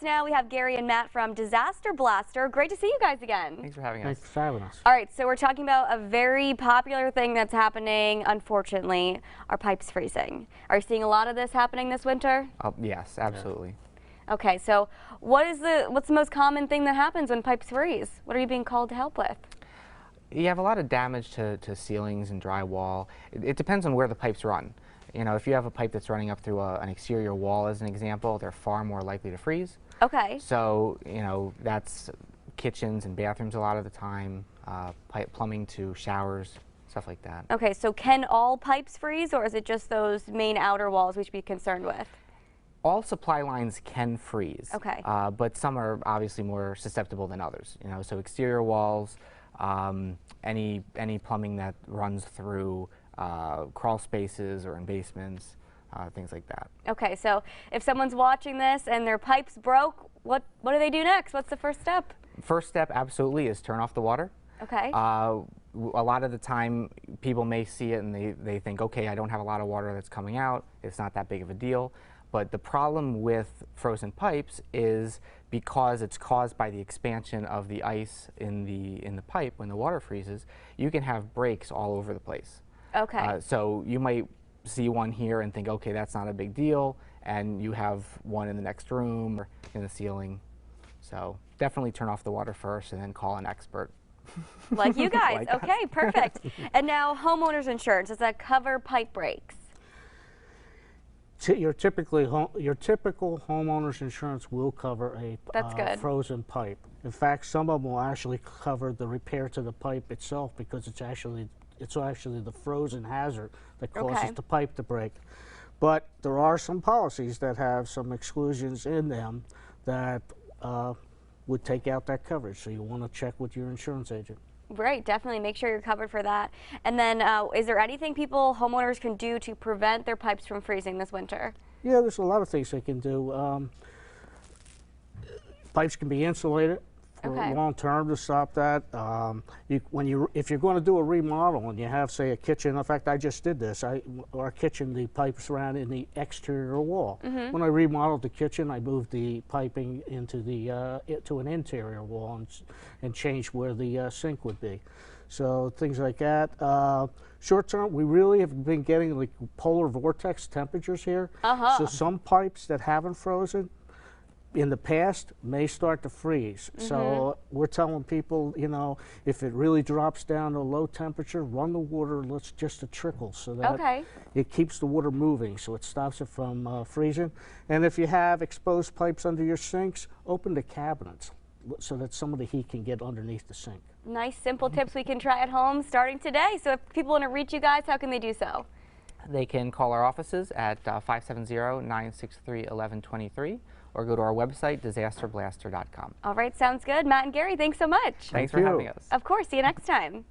now. We have Gary and Matt from Disaster Blaster. Great to see you guys again. Thanks for having us. Thanks for having us. All right, so we're talking about a very popular thing that's happening, unfortunately, our pipes freezing. Are you seeing a lot of this happening this winter? Yes, absolutely. Okay, so what's the most common thing that happens when pipes freeze? What are you being called to help with? You have a lot of damage to ceilings and drywall. It depends on where the pipes run. You know, if you have a pipe that's running up through an exterior wall, as an example, they're far more likely to freeze. Okay. So, you know, that's kitchens and bathrooms a lot of the time, pipe plumbing to showers, stuff like that. Okay, so can all pipes freeze, or is it just those main outer walls we should be concerned with? All supply lines can freeze. Okay. But some are obviously more susceptible than others. You know, so exterior walls, any plumbing that runs through crawl spaces or in basements, things like that. Okay, so if someone's watching this and their pipes broke, what do they do next? What's the first step? First step, absolutely, is turn off the water. Okay. A lot of the time, people may see it and they think, okay, I don't have a lot of water that's coming out. It's not that big of a deal. But the problem with frozen pipes is because it's caused by the expansion of the ice in the pipe when the water freezes, you can have breaks all over the place. Okay. So you might see one here and think, okay, that's not a big deal, and you have one in the next room or in the ceiling. So definitely turn off the water first and then call an expert. Like you guys. Like okay, perfect. And now homeowners insurance, does that cover pipe breaks? Your typical homeowner's insurance will cover a frozen pipe. In fact, some of them will actually cover the repair to the pipe itself because it's actually the frozen hazard that causes the pipe to break. But there are some policies that have some exclusions in them that would take out that coverage. So you want to check with your insurance agent. Right, definitely make sure you're covered for that. And then is there anything homeowners can do to prevent their pipes from freezing this winter? Yeah, there's a lot of things they can do. Pipes can be insulated for long term to stop that. If you're going to do a remodel and you have, say, a kitchen, in fact, I just did this. Our kitchen, the pipes ran in the exterior wall. When I remodeled the kitchen, I moved the piping into to an interior wall and changed where the sink would be. So things like that. Short term, we really have been getting like polar vortex temperatures here. So some pipes that haven't frozen in the past may start to freeze. So we're telling people, you know, if it really drops down to a low temperature, run the water just a trickle so that it keeps the water moving, so it stops it from freezing. And if you have exposed pipes under your sinks, open the cabinets so that some of the heat can get underneath the sink. Nice, simple tips we can try at home starting today. So if people want to reach you guys, how can they do so? They can call our offices at 570-963-1123 or go to our website, disasterblaster.com. All right, sounds good. Matt and Gary, thanks so much. Thanks for having us. Of course, see you next time.